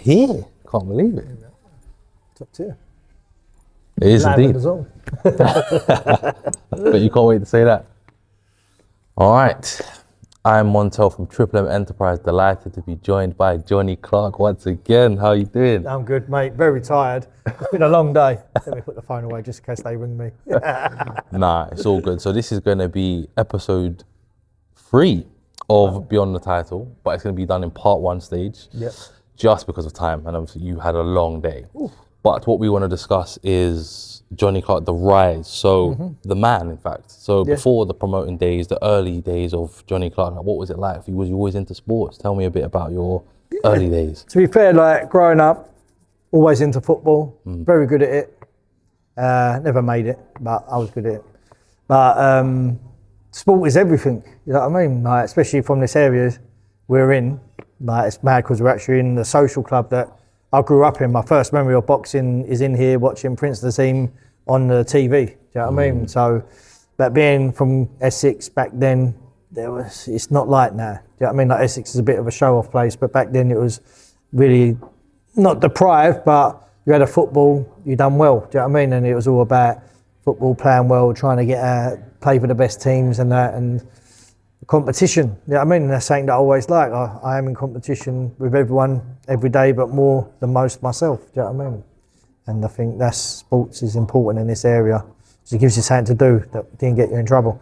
here. Can't believe it. Top tier. It is indeed. But But you can't wait to say that. All right. I'm Montel from Triple M Enterprise. Delighted to be joined by Johnny Clark once again. How you doing? I'm good, mate. Very tired. It's been a long day. Let me put the phone away just in case they ring me. Nah, it's all good. So this is going to be episode 3 of Beyond the Title, but it's going to be done in part 1 stage. Yep. Just because of time, and obviously you had a long day. Oof. But what we want to discuss is Johnny Clark, the rise. So the man, in fact. So before the promoting days, the early days of Johnny Clark, like, what was it like for you? Was you always into sports? Tell me a bit about your early days. To be fair, like growing up, always into football, very good at it. Never made it, but I was good at it. But sport is everything, you know what I mean? Like, especially from this area we're in. Like, it's mad because we're actually in the social club that I grew up in. My first memory of boxing is in here watching Prince of the Team on the TV. Do you know what I mean? So, but being from Essex back then, it's not like now. Do you know what I mean? Like, Essex is a bit of a show-off place, but back then it was really not deprived, but you had a football, you done well. Do you know what I mean? And it was all about football, playing well, trying to get play for the best teams and that, and competition. You know what I mean? And that's something that I always like. I am in competition with everyone every day, but more than most myself. Do you know what I mean? And I think sports is important in this area because it gives you something to do that didn't get you in trouble.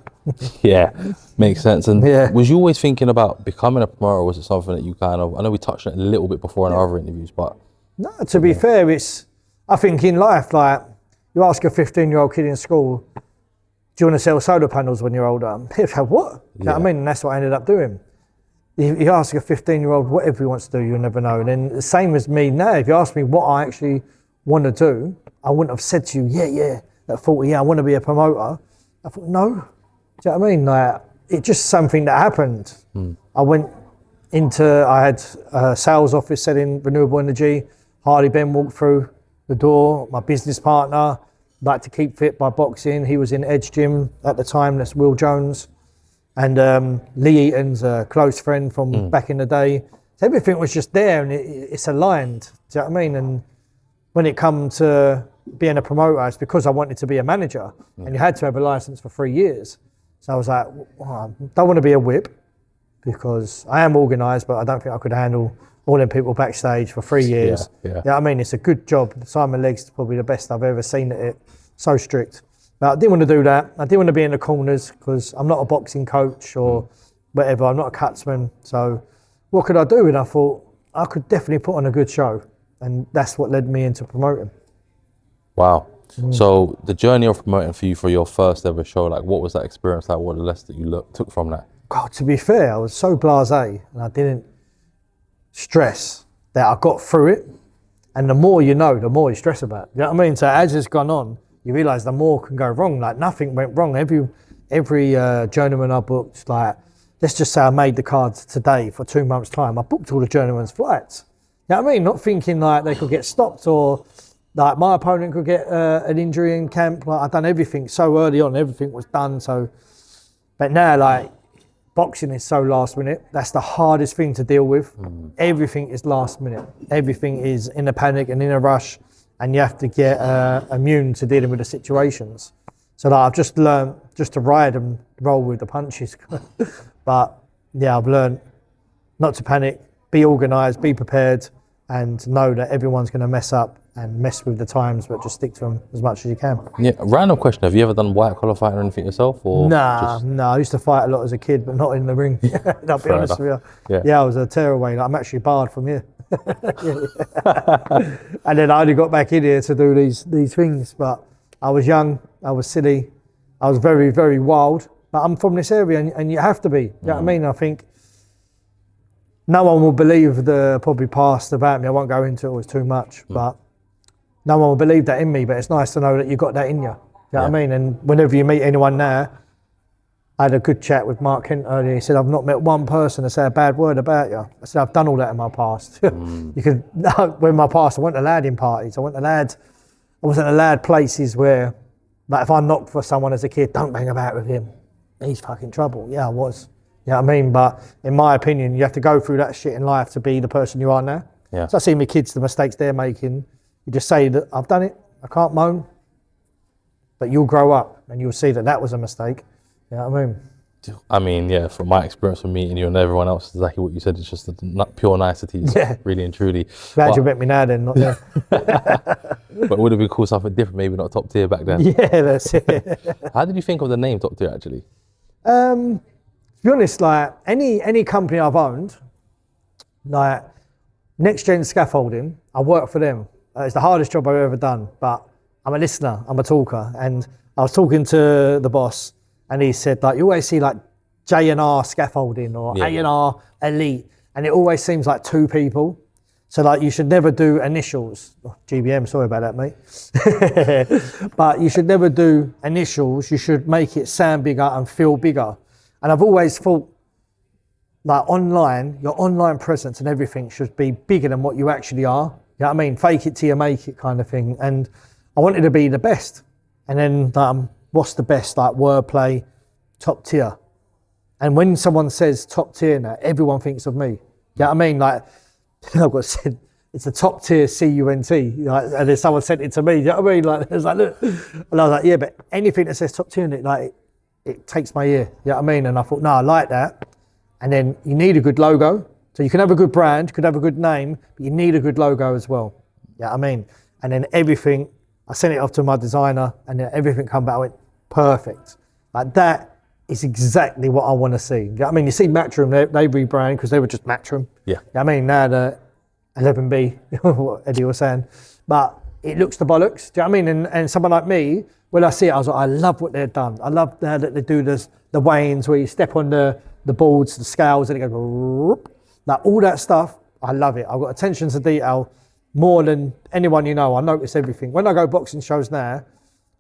Yeah, makes sense. And was you always thinking about becoming a promoter, or was it something that you kind of, I know we touched on it a little bit before in our other interviews, but... No, to be fair, I think in life, like, you ask a 15-year-old kid in school, do you want to sell solar panels when you're older? People go, what? You know what I mean? And that's what I ended up doing. You ask a 15-year-old whatever he wants to do, you'll never know. And then the same as me now, if you ask me what I actually want to do, I wouldn't have said to you, at 40, I want to be a promoter. I thought, no. Do you know what I mean? Like, it's just something that happened. I had a sales office selling renewable energy. Hardy Ben walked through the door, my business partner, like to keep fit by boxing. He was in Edge Gym at the time, that's Will Jones. And Lee Eaton's a close friend from back in the day. So everything was just there and it's aligned, do you know what I mean? And when it comes to being a promoter, it's because I wanted to be a manager and you had to have a license for 3 years. So I was like, I don't want to be a whip because I am organised, but I don't think I could handle all them people backstage for 3 years. Yeah. You know what I mean? It's a good job. Simon Legg's probably the best I've ever seen at it. So strict. But I didn't want to do that. I didn't want to be in the corners because I'm not a boxing coach or whatever. I'm not a cutsman. So what could I do? And I thought I could definitely put on a good show. And that's what led me into promoting. Wow. So the journey of promoting for you for your first ever show, like what was that experience like? What the lessons that you took from that? God, to be fair, I was so blasé and I didn't stress that I got through it. And the more you know, the more you stress about it. You know what I mean? So as it's gone on, you realise the more can go wrong. Like nothing went wrong. Every journeyman I booked, like let's just say I made the cards today for 2 months' time. I booked all the journeyman's flights. You know what I mean? Not thinking like they could get stopped or like my opponent could get an injury in camp. Like I'd done everything so early on. Everything was done. So, but now like boxing is so last minute. That's the hardest thing to deal with. Everything is last minute. Everything is in a panic and in a rush. And you have to get immune to dealing with the situations. So like, I've just learned just to ride and roll with the punches. But yeah, I've learned not to panic, be organised, be prepared, and know that everyone's going to mess up and mess with the times, but just stick to them as much as you can. Yeah, random question. Have you ever done white collar fighting or anything yourself? Or Nah. I used to fight a lot as a kid, but not in the ring. I'll be honest with you. Yeah, I was a tearaway. Like, I'm actually barred from here. And then I only got back in here to do these things, but I was young, I was silly, I was very, very wild, but I'm from this area and you have to be, you know what I mean? I think no one will believe the probably past about me. I won't go into it, it was too much, but no one will believe that in me, but it's nice to know that you got that in you, you know what I mean? And whenever you meet anyone now, I had a good chat with Mark Kent earlier. He said, I've not met one person to say a bad word about you. I said, I've done all that in my past. You could, when my past, I wasn't allowed in parties. I wasn't allowed places where, like if I knocked for someone as a kid, don't bang about with him. He's fucking trouble. Yeah, I was. You know what I mean? But in my opinion, you have to go through that shit in life to be the person you are now. Yeah. So I see my kids, the mistakes they're making. You just say that I've done it, I can't moan, but you'll grow up and you'll see that that was a mistake. You know what I mean? I mean, yeah, from my experience from meeting you and everyone else, exactly what you said. It's just pure niceties, really and truly. Glad you met me now then, not then. But would it be cool something different, maybe not top tier back then? Yeah, that's it. How did you think of the name top tier actually? To be honest, like any company I've owned, like Next Gen Scaffolding, I work for them. It's the hardest job I've ever done, but I'm a listener, I'm a talker. And I was talking to the boss and he said, like, you always see like J&R Scaffolding or A&R Elite, and it always seems like two people. So like you should never do initials. Oh, GBM, sorry about that, mate. But you should never do initials. You should make it sound bigger and feel bigger. And I've always thought, like online, your online presence and everything should be bigger than what you actually are. You know what I mean? Fake it till you make it kind of thing. And I wanted to be the best. And then what's the best? Like wordplay, top tier. And when someone says top tier now, everyone thinks of me. You know what I mean? Like, I've got said, it's a top tier CUNT. Like, and then someone sent it to me. You know what I mean? Like, it's like, look. And I was like, yeah, but anything that says top tier in it, like, it takes my ear. You know what I mean? And I thought, no, I like that. And then you need a good logo. So you can have a good brand, you could have a good name, but you need a good logo as well. You know what I mean? And then everything, I sent it off to my designer and then everything come back, I went, perfect. Like that is exactly what I want to see. You know what I mean? You see Matchroom, they rebrand because they were just Matchroom. Yeah. You know what I mean? Now the 11B, what Eddie was saying, but it looks the bollocks. Do you know what I mean? And someone like me, when I see it, I was like, I love what they've done. I love that they do the weighings where you step on the boards, the scales, and it goes, like all that stuff. I love it. I've got attention to detail more than anyone you know. I notice everything. When I go boxing shows now,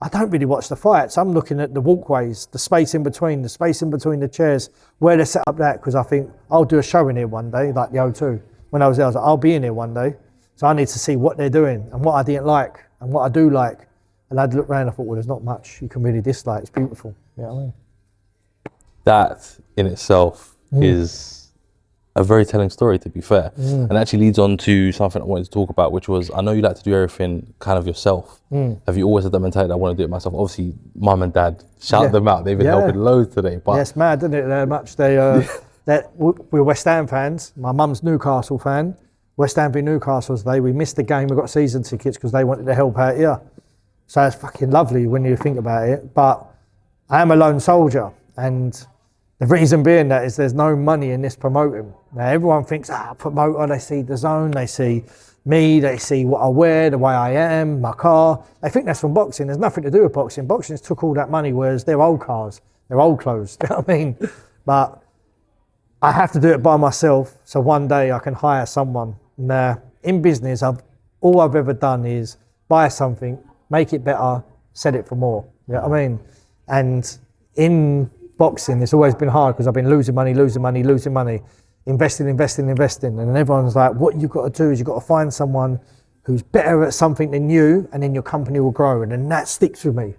I don't really watch the fights. I'm looking at the walkways, the space in between the chairs, where they set up that, because I think I'll do a show in here one day, like the O2. When I was there, I was like, I'll be in here one day. So I need to see what they're doing and what I didn't like and what I do like. And I'd look around and I thought, well, there's not much you can really dislike. It's beautiful. You know what I mean? That in itself is a very telling story, to be fair. And actually leads on to something I wanted to talk about, which was, I know you like to do everything kind of yourself. Have you always had that mentality that I want to do it myself? Obviously, mum and dad, shout them out. They've been helping loads today. But it's mad, isn't it? They're much. We're West Ham fans. My mum's Newcastle fan. West Ham v Newcastle today. We missed the game. We got season tickets because they wanted to help out here. So it's fucking lovely when you think about it. But I am a lone soldier, and the reason being that is there's no money in this promoting. Now everyone thinks, promoter, they see the zone, they see me, they see what I wear, the way I am, my car. They think that's from boxing. There's nothing to do with boxing. Boxing's took all that money, whereas they're old cars, they're old clothes, you know what I mean? But I have to do it by myself, so one day I can hire someone. Now, in business, all I've ever done is buy something, make it better, sell it for more, you know what I mean? And in boxing, it's always been hard because I've been losing money, investing. And then everyone's like, what you've got to do is you've got to find someone who's better at something than you, and then your company will grow. And then that sticks with me.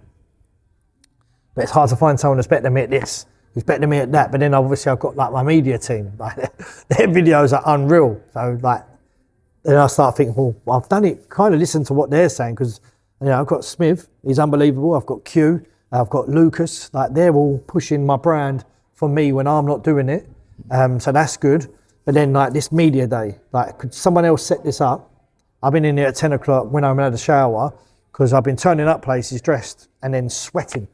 But it's hard to find someone that's better than me at this, who's better than me at that. But then obviously I've got like my media team, like their videos are unreal. So like, then I start thinking, well, I've done it, kind of listen to what they're saying, because I've got Smith, he's unbelievable. I've got Q, I've got Lucas, like they're all pushing my brand for me when I'm not doing it. So that's good. But then like this media day, like could someone else set this up? I've been in there at 10 o'clock when I'm had a shower, because I've been turning up places dressed and then sweating.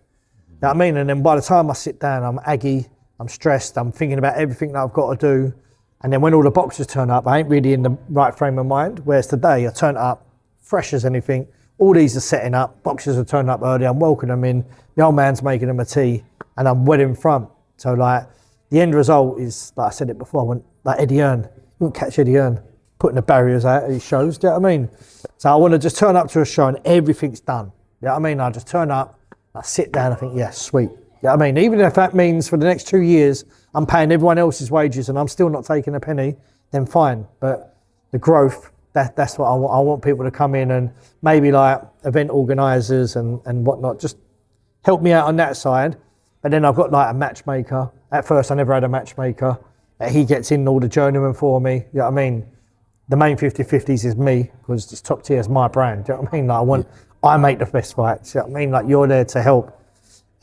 You know what I mean? And then by the time I sit down, I'm aggy, I'm stressed, I'm thinking about everything that I've got to do. And then when all the boxers turn up, I ain't really in the right frame of mind. Whereas today, I turn up fresh as anything. All these are setting up. Boxers are turning up early. I'm welcoming them in. The old man's making them a tea, and I'm well in front. So like, the end result is, like I said it before, I want like Eddie Hearn. You won't catch Eddie Hearn putting the barriers out at his shows. Do you know what I mean? So I want to just turn up to a show and everything's done. You know what I mean? I just turn up, I sit down, I think, yeah, sweet. You know what I mean? Even if that means for the next 2 years, I'm paying everyone else's wages and I'm still not taking a penny, then fine. But the growth, that's what I want. I want people to come in and maybe like event organisers and whatnot, just help me out on that side. And then I've got like a matchmaker. At first, I never had a matchmaker. He gets in all the journeymen for me. You know what I mean? the main 50/50s is me, because this Top Tier is my brand. Do you know what I mean? Like I make the best fights. Do you know what I mean? Like you're there to help.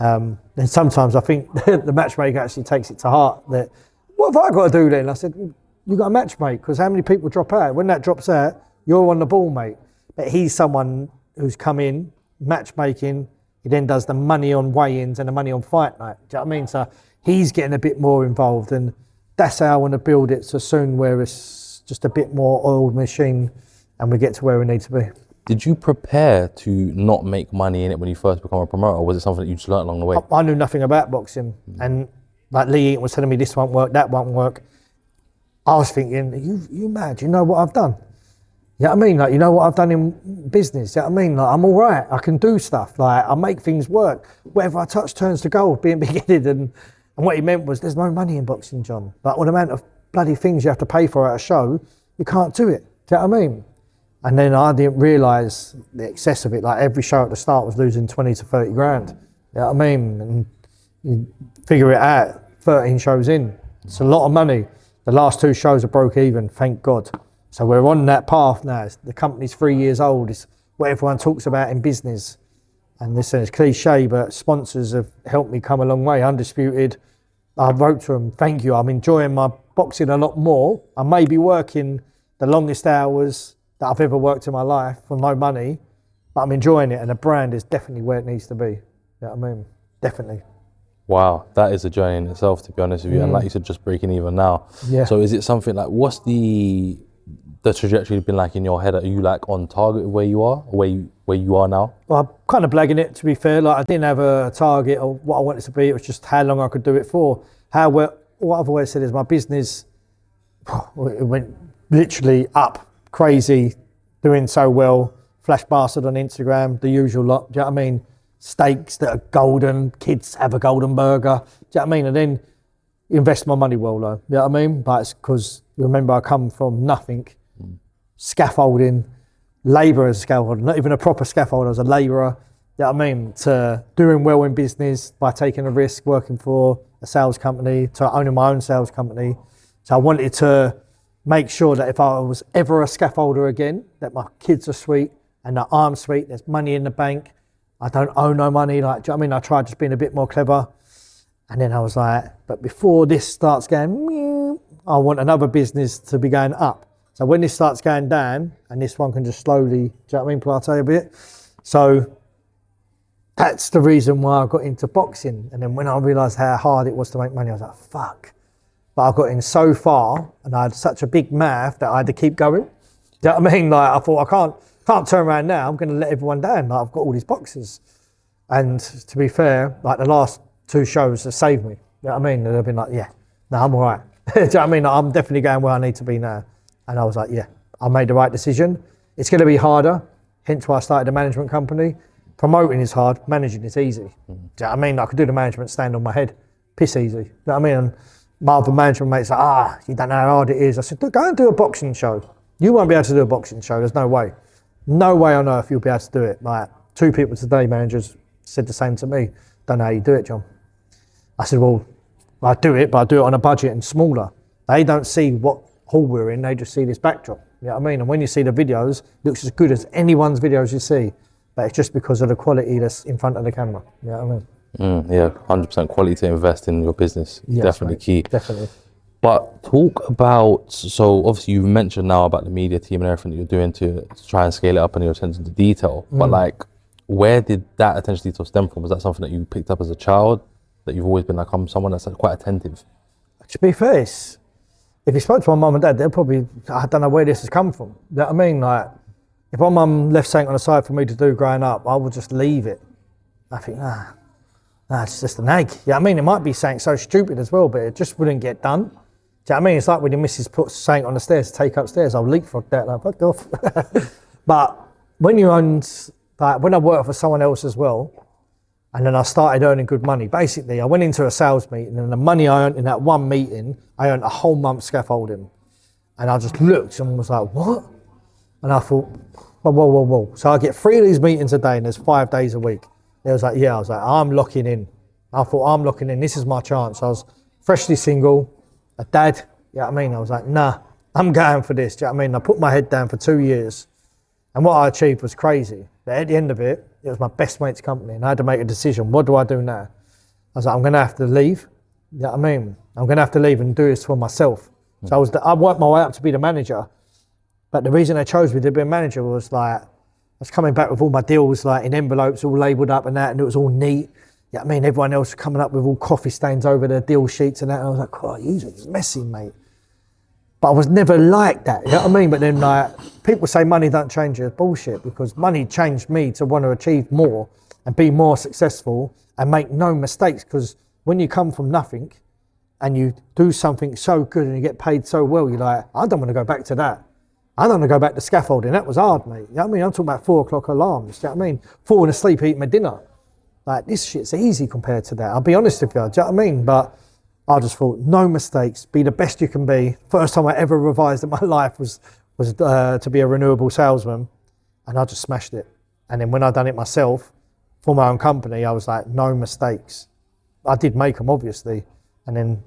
And sometimes I think the matchmaker actually takes it to heart that, what have I got to do then? I said, you got a matchmake, because how many people drop out? When that drops out, you're on the ball, mate. But he's someone who's come in, matchmaking, he then does the money on weigh-ins and the money on fight night. Do you know what I mean? So he's getting a bit more involved, and that's how I want to build it so soon, where it's just a bit more oiled machine and we get to where we need to be. Did you prepare to not make money in it when you first become a promoter, or was it something that you just learned along the way? I knew nothing about boxing, and like Lee Eaton was telling me this won't work, that won't work. I was thinking, you mad? You know what I've done? You know what I mean? Like, you know what I've done in business? You know what I mean? Like, I'm all right. I can do stuff. Like, I make things work. Whatever I touch turns to gold, being beheaded. And what he meant was, there's no money in boxing, John. Like, all the amount of bloody things you have to pay for at a show, you can't do it. Do you know what I mean? And then I didn't realise the excess of it. Like, every show at the start was losing 20 to 30 grand. You know what I mean? And you figure it out, 13 shows in. It's a lot of money. The last 2 shows are broke even, thank God. So we're on that path now. The company's 3 years old. It's what everyone talks about in business. And listen, it's cliche, but sponsors have helped me come a long way. Undisputed, I wrote to them, thank you. I'm enjoying my boxing a lot more. I may be working the longest hours that I've ever worked in my life for no money, but I'm enjoying it, and the brand is definitely where it needs to be. You know what I mean? Definitely. Wow, that is a journey in itself, to be honest with you. And like you said, just breaking even now. Yeah. So is it something like, what's the trajectory been like in your head? Are you like on target where you are, or where you are now? Well, I'm kind of blagging it, to be fair. Like, I didn't have a target or what I wanted to be. It was just how long I could do it for. What I've always said is my business, it went literally up, crazy, doing so well. Flash bastard on Instagram, the usual lot. Do you know what I mean? Steaks that are golden, kids have a golden burger. Do you know what I mean? And then you invest my money well, though. You know what I mean? But it's because, remember, I come from nothing. Scaffolding, labour as a scaffolder, not even a proper scaffolder, as a labourer. You know what I mean? To doing well in business by taking a risk, working for a sales company, to owning my own sales company. So I wanted to make sure that if I was ever a scaffolder again, that my kids are sweet and that I'm sweet, there's money in the bank. I don't owe no money. Like, do you know what I mean? I tried just being a bit more clever. And then I was like, but before this starts going, meow, I want another business to be going up. So when this starts going down, and this one can just slowly, do you know what I mean, plateau a bit. So that's the reason why I got into boxing. And then when I realised how hard it was to make money, I was like, fuck. But I got in so far, and I had such a big mouth that I had to keep going. Do you know what I mean? Like, I thought, I can't turn around now. I'm going to let everyone down. Like, I've got all these boxes. And to be fair, like, the last 2 shows have saved me. You know what I mean? And they've been like, yeah, no, I'm all right. Do you know what I mean? Like, I'm definitely going where I need to be now. And I was like, yeah, I made the right decision. It's going to be harder, hence why I started a management company. Promoting is hard, managing is easy. Do you know what I mean? I could do the management, stand on my head, piss easy. You know what I mean? And my other management mates like, you don't know how hard it is. I said, go and do a boxing show. You won't be able to do a boxing show, there's no way. No way on earth you'll be able to do it. Like, 2 people today, managers, said the same to me. Don't know how you do it, John. I said, well, I do it, but I do it on a budget and smaller. They don't see what hall we're in, they just see this backdrop. You know what I mean? And when you see the videos, it looks as good as anyone's videos you see. But it's just because of the quality that's in front of the camera. You know what I mean? Yeah, 100% quality to invest in your business. Yes, definitely, mate. Key. Definitely. But talk about, so obviously you've mentioned now about the media team and everything that you're doing to try and scale it up and your attention to detail. But like, where did that attention to detail stem from? Was that something that you picked up as a child? That you've always been like, I'm someone that's quite attentive? To be fair, if you spoke to my mum and dad, they'll probably, I don't know where this has come from. You know what I mean? Like, if my mum left something on the side for me to do growing up, I would just leave it. I think, it's just an egg. You know what I mean? It might be something so stupid as well, but it just wouldn't get done. Do you know what I mean? It's like when your missus puts something on the stairs to take upstairs, I'll leapfrog that, like, fuck off. But when you own, like, when I worked for someone else as well, and then I started earning good money. Basically, I went into a sales meeting, and the money I earned in that one meeting, I earned a whole month scaffolding. And I just looked and was like, what? And I thought, whoa. So I get 3 of these meetings a day, and there's 5 days a week. It was like, yeah, I was like, I'm locking in. I thought, I'm locking in. This is my chance. I was freshly single, a dad. You know what I mean? I was like, nah, I'm going for this. Do you know what I mean? I put my head down for 2 years, and what I achieved was crazy. But at the end of it, it was my best mate's company, and I had to make a decision. What do I do now? I was like, I'm going to have to leave. You know what I mean? I'm going to have to leave and do this for myself. So I worked my way up to be the manager. But the reason they chose me to be a manager was like, I was coming back with all my deals like in envelopes all labelled up and that, and it was all neat. You know what I mean? Everyone else was coming up with all coffee stains over their deal sheets and that. And I was like, oh, you're messy, mate. But I was never like that, you know what I mean? But then like, people say money don't change you. It's bullshit, because money changed me to want to achieve more and be more successful and make no mistakes. Because when you come from nothing and you do something so good and you get paid so well, you're like, I don't want to go back to that. I don't want to go back to scaffolding. That was hard, mate. You know what I mean? I'm talking about 4 o'clock alarms. You know what I mean? Falling asleep, eating my dinner. Like, this shit's easy compared to that. I'll be honest with you. Do you know what I mean? But I just thought, no mistakes. Be the best you can be. First time I ever revised in my life was to be a renewable salesman, and I just smashed it. And then when I done it myself for my own company, I was like, no mistakes. I did make them, obviously, and then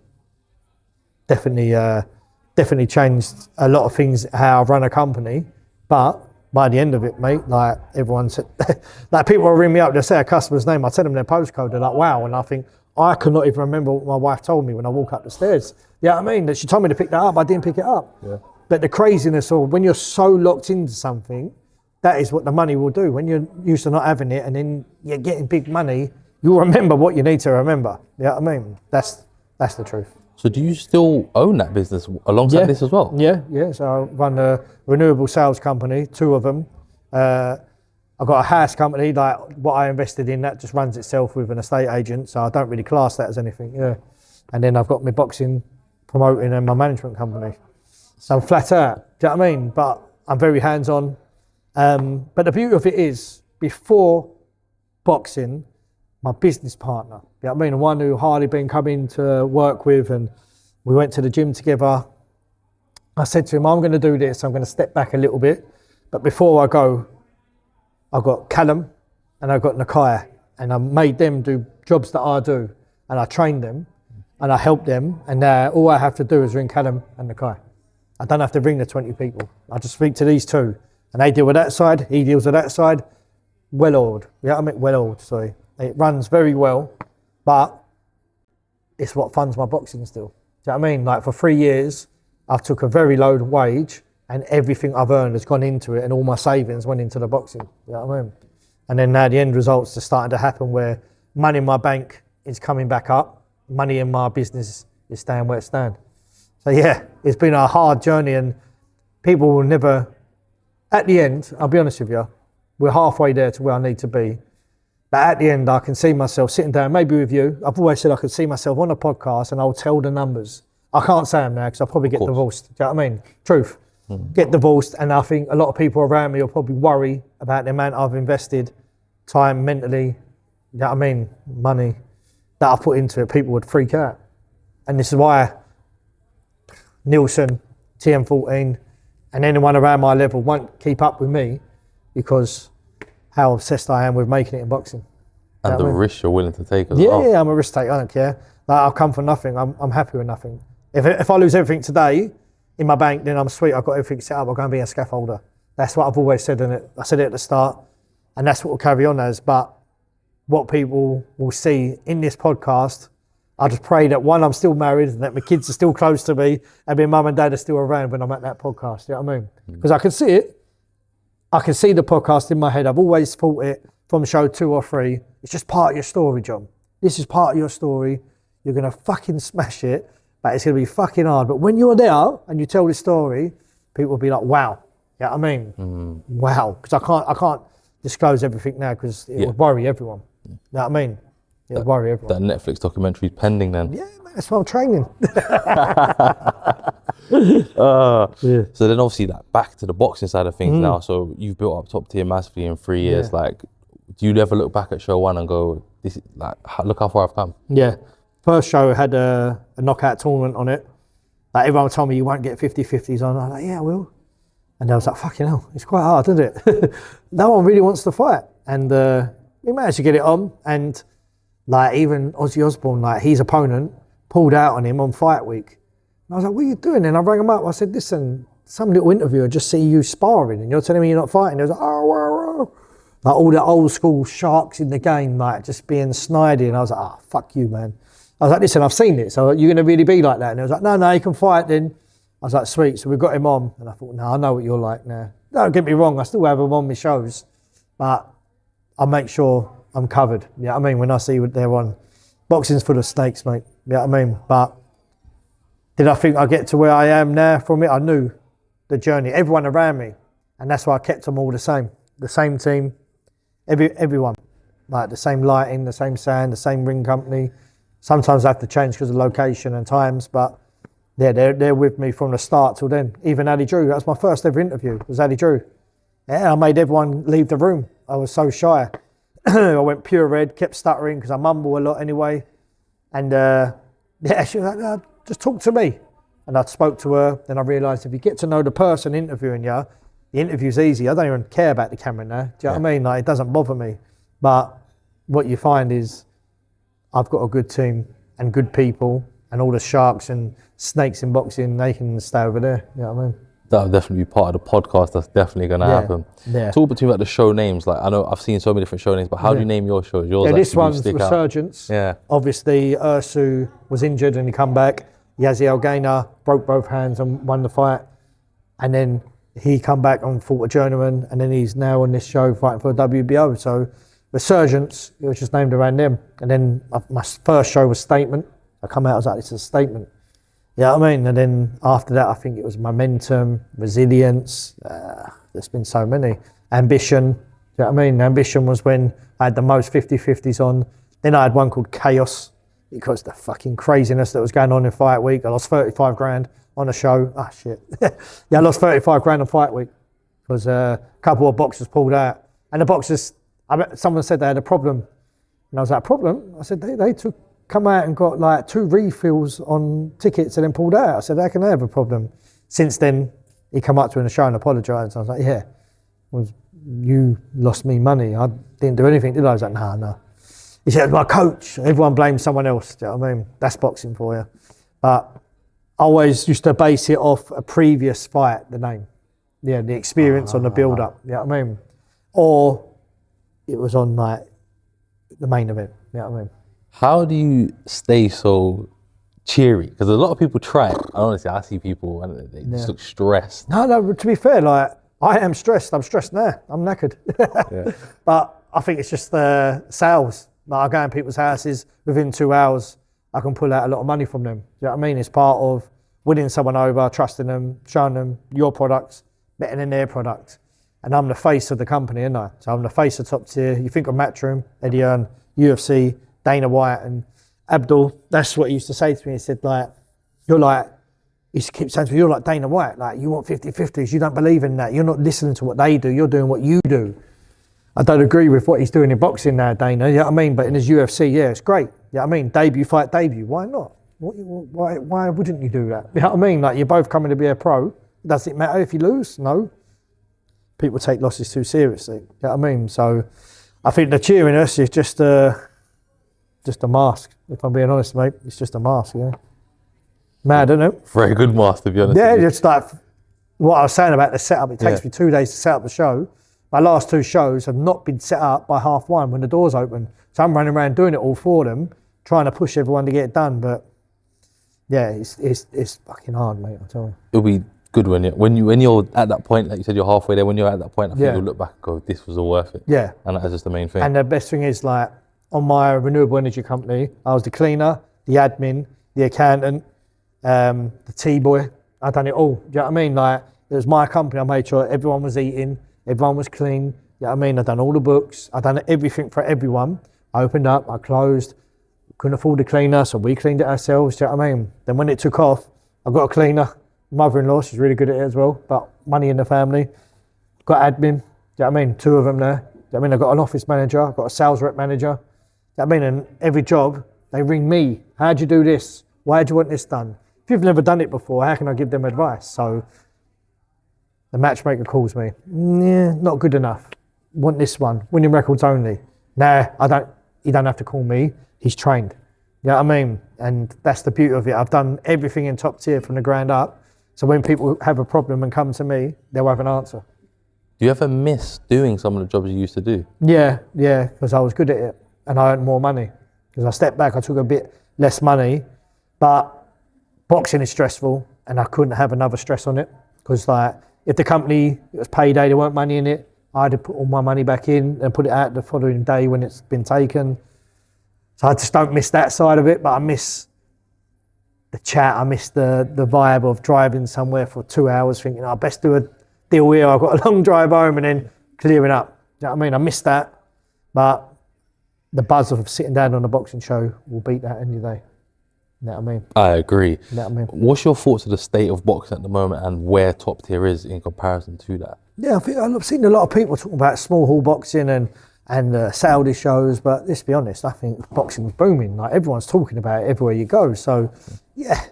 definitely changed a lot of things how I run a company. But by the end of it, mate, like everyone said, like people will ring me up, they'll say a customer's name, I tell them their postcode, they're like, wow, and I think, I could not even remember what my wife told me when I walk up the stairs. You know what I mean? That she told me to pick that up, I didn't pick it up. Yeah. But the craziness of when you're so locked into something, that is what the money will do. When you're used to not having it and then you're getting big money, you'll remember what you need to remember. You know what I mean? That's the truth. So do you still own that business alongside this as well? Yeah. So I run a renewable sales company, 2 of them. I've got a house company, like what I invested in, that just runs itself with an estate agent, so I don't really class that as anything, yeah. And then I've got my boxing, promoting, and my management company. So I'm flat out, do you know what I mean? But I'm very hands-on. But the beauty of it is, before boxing, my business partner, you know what I mean? The one who Harley been coming to work with, and we went to the gym together. I said to him, I'm going to do this, I'm going to step back a little bit, but before I go, I've got Callum and I've got Nakai, and I made them do jobs that I do, and I trained them and I helped them, and all I have to do is ring Callum and Nakai. I don't have to ring the 20 people. I just speak to these 2 and they deal with that side, he deals with that side. Well-oiled, you know what I mean? Well-oiled, sorry. It runs very well, but it's what funds my boxing still. Do you know what I mean? Like for 3 years, I've took a very low wage, and everything I've earned has gone into it, and all my savings went into the boxing. You know what I mean? And then now the end results are starting to happen, where money in my bank is coming back up, money in my business is staying where it stands. So yeah, it's been a hard journey, and people will never, at the end, I'll be honest with you, we're halfway there to where I need to be. But at the end, I can see myself sitting down, maybe with you. I've always said I could see myself on a podcast and I'll tell the numbers. I can't say them now because I'll probably get divorced. Do you know what I mean? Truth. Get divorced, and I think a lot of people around me will probably worry about the amount I've invested, time, mentally, you know what I mean, money that I've put into it. People would freak out. And this is why Nielsen, TM14, and anyone around my level won't keep up with me, because how obsessed I am with making it in boxing. And the risk you're willing to take as well. Yeah, I'm a risk taker, I don't care. Like, I've come for nothing, I'm happy with nothing. If I lose everything today in my bank, then I'm sweet, I've got everything set up, I'll go and be a scaffolder. That's what I've always said in it. I said it at the start, and that's what we'll carry on as. But what people will see in this podcast, I just pray that, one, I'm still married, and that my kids are still close to me, and my mum and dad are still around when I'm at that podcast, you know what I mean? Because I can see it. I can see the podcast in my head. I've always thought it from show 2 or 3. It's just part of your story, John. This is part of your story. You're going to fucking smash it, but it's going to be fucking hard. But when you're there and you tell this story, people will be like, wow. You know what I mean? Wow. Because I can't disclose everything now, because it would worry everyone. You know what I mean? It would worry everyone. That Netflix documentary is pending then. Yeah, man, that's what I'm training. So then obviously, like, back to the boxing side of things now. So you've built up Top Tier massively in 3 years. Like, do you ever look back at show 1 and go, "This is like, look how far I've come"? Yeah. First show had a knockout tournament on it. Like, everyone told me you won't get 50-50s on. I'm like, yeah, I will. And I was like, fucking hell, it's quite hard, isn't it? No one really wants to fight. And we managed to get it on. And like, even Ozzy Osbourne, like, his opponent pulled out on him on fight week And I was like, what are you doing? And I rang him up. I said, listen, some little interview and just see you sparring and you're telling me you're not fighting. He was like, oh. Like all the old school sharks in the game, like just being snidey. And I was like, fuck you, man. I was like, listen, I've seen it. So you're going to really be like that? And he was like, no, you can fight then. I was like, sweet. So we got him on. And I thought, no, I know what you're like now. Don't get me wrong. I still have him on my shows. But I make sure I'm covered. You know what I mean? When I see what they're on. Boxing's full of snakes, mate. You know what I mean? But did I think I'd get to where I am now from it? I knew the journey. Everyone around me. And that's why I kept them all the same. The same team. Everyone. Like the same lighting, the same sound, the same ring company. Sometimes I have to change because of location and times. But yeah, they're with me from the start till then. Even Ali Drew. That was my first ever interview. Was Ali Drew. Yeah, I made everyone leave the room. I was so shy. I went pure red, kept stuttering because I mumble a lot anyway. And yeah, she was like, no, just talk to me. And I spoke to her. Then I realised if you get to know the person interviewing you, the interview's easy. I don't even care about the camera now. Do you know what I mean? Like, it doesn't bother me. But what you find is I've got a good team and good people, and all the sharks and snakes in boxing, they can stay over there. You know what I mean? That'll definitely be part of the podcast. That's definitely going to happen. Yeah. Talk to me about the show names. Like, I know I've seen so many different show names, but how do you name your shows? Yours this one's Resurgence. Yeah. Obviously, Ursu was injured and he come back. Yaziel Gainer broke both hands and won the fight. And then he come back and fought a journeyman. And then he's now on this show fighting for a WBO. So Resurgence, it was just named around them. And then my first show was Statement. I come out, I was like, this is a statement. You know what I mean? And then after that, I think it was Momentum, Resilience. There's been so many. Ambition. You know what I mean? Ambition was when I had the most 50-50s on. Then I had one called Chaos because the fucking craziness that was going on in Fight Week. I lost 35 grand on a show. Ah, shit. Yeah, I lost 35 grand on Fight Week because a couple of boxers pulled out. And the boxers, someone said they had a problem. And I was like, problem? I said, they come out and got like 2 refills on tickets and then pulled out. I said, how can they have a problem? Since then, he come up to me in the show and apologised. I was like, yeah, you lost me money. I didn't do anything, did I? I was like, no. He said, my coach. Everyone blames someone else. Do you know what I mean? That's boxing for you. But I always used to base it off a previous fight, the name. Yeah, the experience on the build-up. You know what I mean? Or it was on like the main event. You know what I mean? How do you stay so cheery? Because a lot of people try it. And honestly, I see people and they just look stressed. No, to be fair, like, I am stressed. I'm stressed now. I'm knackered. But I think it's just the sales. Like, I go in people's houses, within 2 hours, I can pull out a lot of money from them. Do you know what I mean? It's part of winning someone over, trusting them, showing them your products, better than their product. And I'm the face of the company, aren't I? So I'm the face of TopTier. You think of Matchroom, Eddie Hearn, UFC, Dana White and Abdul. That's what he used to say to me. He said, like, you're like, he keeps saying to me, you're like Dana White. Like, you want 50-50s. You don't believe in that. You're not listening to what they do. You're doing what you do. I don't agree with what he's doing in boxing now, Dana. You know what I mean? But in his UFC, yeah, it's great. You know what I mean? Debut fight, debut. Why not? Why wouldn't you do that? You know what I mean? Like, you're both coming to be a pro. Does it matter if you lose? No. People take losses too seriously. You know what I mean? So I think the cheeriness is just a mask. If I'm being honest, mate, it's just a mask. Yeah. Mad, isn't it? Very good mask, to be honest. Yeah, it's like what I was saying about the setup. It takes me 2 days to set up the show. My last 2 shows have not been set up by 1:30 when the doors open. So I'm running around doing it all for them, trying to push everyone to get it done. But yeah, it's fucking hard, mate. I tell you. It'll be good when you're at that point, like you said, you're halfway there. When you're at that point, I think you'll look back and go, "This was all worth it." Yeah, and that's just the main thing. And the best thing is, like, on my renewable energy company, I was the cleaner, the admin, the accountant, the tea boy. I done it all. Do you know what I mean? Like, it was my company. I made sure everyone was eating, everyone was clean. You know what I mean? I done all the books. I done everything for everyone. I opened up, I closed. Couldn't afford a cleaner, so we cleaned it ourselves. Do you know what I mean? Then when it took off, I got a cleaner. Mother-in-law, she's really good at it as well. But money in the family. Got admin. Do you know what I mean? 2 of them there. Do you know what I mean? I've got an office manager. I've got a sales rep manager. Do you know what I mean? And every job, they ring me. How'd you do this? Why do you want this done? If you've never done it before, how can I give them advice? So the matchmaker calls me. Yeah, not good enough. Want this one. Winning records only. Nah, I don't. He don't have to call me. He's trained. You know what I mean? And that's the beauty of it. I've done everything in Top Tier from the ground up. So when people have a problem and come to me, they'll have an answer. Do you ever miss doing some of the jobs you used to do? Yeah, because I was good at it and I earned more money. Because I stepped back, I took a bit less money, but boxing is stressful and I couldn't have another stress on it. Because like, if the company, it was payday, there weren't money in it, I had to put all my money back in and put it out the following day when it's been taken. So I just don't miss that side of it, but I miss the chat, I miss the vibe of driving somewhere for 2 hours thinking, I best do a deal here, I've got a long drive home and then clearing up. You know what I mean? I miss that, but the buzz of sitting down on a boxing show will beat that any day. You know what I mean? I agree. You know what I mean? What's your thoughts of the state of boxing at the moment and where Top Tier is in comparison to that? Yeah, I think I've seen a lot of people talking about small hall boxing and Saudi shows, but let's be honest, I think boxing is booming. Like everyone's talking about it everywhere you go. So, yeah,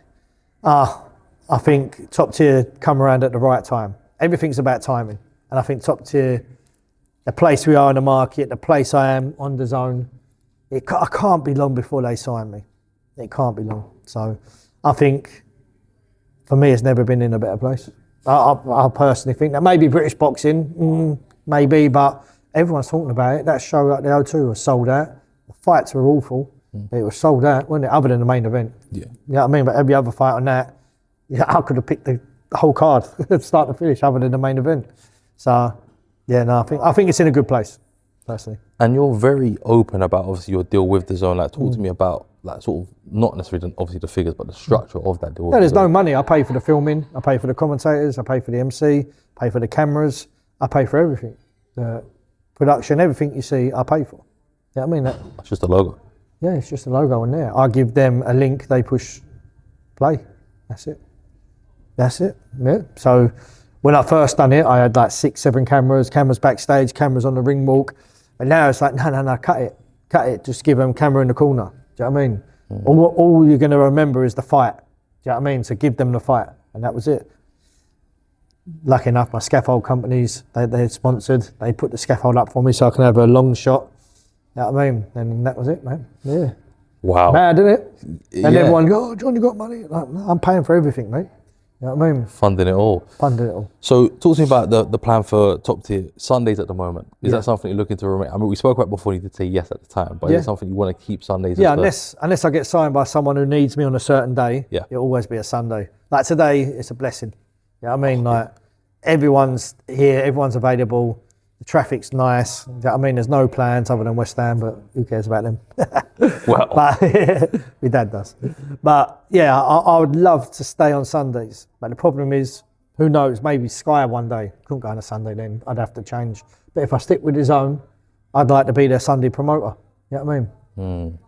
I think Top Tier come around at the right time. Everything's about timing, and I think Top Tier, the place we are in the market, the place I am on the zone, I can't be long before they sign me. It can't be long. So, I think for me, it's never been in a better place. I personally think that maybe British boxing, maybe, but everyone's talking about it. That show at the O2 was sold out. The fights were awful. It was sold out, wasn't it? Other than the main event. Yeah. You know what I mean? But every other fight on that, I could have picked the whole card, start to finish, other than the main event. So, yeah, no, I think it's in a good place, personally. And you're very open about obviously your deal with the zone. Like, talk to me about like sort of not necessarily obviously the figures, but the structure of that deal. No, there's no money. I pay for the filming, I pay for the commentators, I pay for the MC, pay for the cameras, I pay for everything. The production, everything you see, I pay for. Yeah, I mean that. It's just a logo. Yeah, it's just a logo on there. I give them a link, they push play. That's it. That's it. Yeah. So when I first done it, I had like 6, 7 cameras backstage, cameras on the ring walk. But now it's like, no, cut it. Just give them camera in the corner. Do you know what I mean? All you're going to remember is the fight. Do you know what I mean? So give them the fight. And that was it. Lucky enough, my scaffold companies, they sponsored. They put the scaffold up for me so I can have a long shot. You know what I mean? And that was it, man. Yeah. Wow. Mad, isn't it? And everyone go, oh, John, you got money? Like, no, I'm paying for everything, mate. You know what I mean? Funding it all. Funding it all. So talk to me about the plan for Top Tier Sundays at the moment. Is that something you're looking to remain? I mean, we spoke about before, you did say yes at the time, but is it something you want to keep Sundays? Yeah, unless I get signed by someone who needs me on a certain day, it'll always be a Sunday. Like today, it's a blessing. You know what I mean? Like everyone's here, everyone's available. The traffic's nice. You know what I mean? There's no plans other than West Ham, but who cares about them? Well, but, my dad does. But yeah, I would love to stay on Sundays. But the problem is, who knows? Maybe Sky one day. Couldn't go on a Sunday then. I'd have to change. But if I stick with his own, I'd like to be their Sunday promoter. You know what I mean?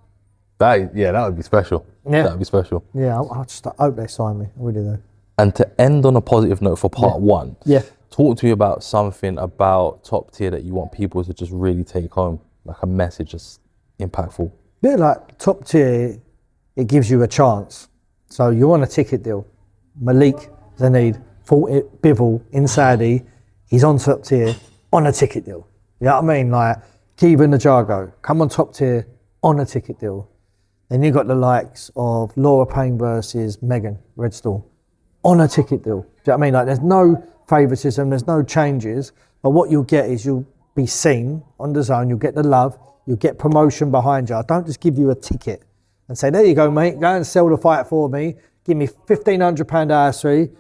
That would be special. Yeah. That would be special. Yeah, I just hope they sign me. I really do. And to end on a positive note for part one. Yeah. Talk to me about something about Top Tier that you want people to just really take home, like a message that's impactful. Yeah, like Top Tier, it gives you a chance. So you want a ticket deal. Malik Zaneed, fought it, Bivol in Saudi, he's on Top Tier on a ticket deal. You know what I mean? Like Kevin Najago, come on Top Tier on a ticket deal. Then you got the likes of Laura Payne versus Megan Redstall on a ticket deal. Do you know what I mean? Like there's no favouritism, there's no changes, but what you'll get is you'll be seen on the zone, you'll get the love, you'll get promotion behind you. I don't just give you a ticket and say, there you go, mate, go and sell the fight for me, give me £1,500 RSV,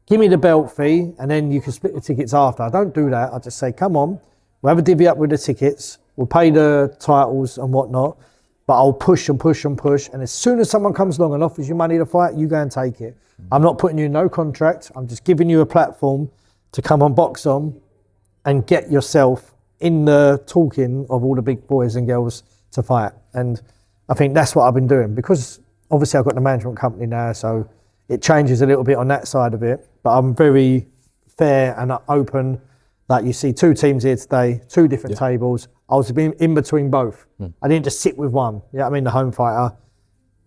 give me the belt fee, and then you can split the tickets after. I don't do that. I just say, come on, we'll have a divvy up with the tickets, we'll pay the titles and whatnot, but I'll push and push and push, and as soon as someone comes along and offers you money to fight, you go and take it. I'm not putting you in no contract. I'm just giving you a platform to come and box on and get yourself in the talking of all the big boys and girls to fight. And I think that's what I've been doing, because obviously I've got the management company now, so it changes a little bit on that side of it. But I'm very fair and open. Like you see 2 teams here today, 2 different tables. I was in between both. I didn't just sit with one. You know what I mean? The home fighter.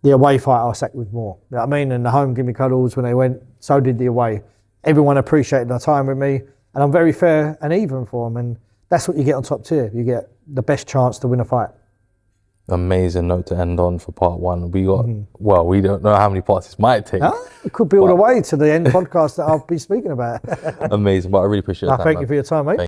The away fight I sat with more. You know what I mean? And the home gave me cuddles when they went, so did the away. Everyone appreciated their time with me, and I'm very fair and even for them, and that's what you get on Top Tier. You get the best chance to win a fight. Amazing note to end on for part one. We got, well, we don't know how many parts this might take. It could be all the way to the end podcast that I'll be speaking about. Amazing, but I really appreciate it. Thank you for your time, mate.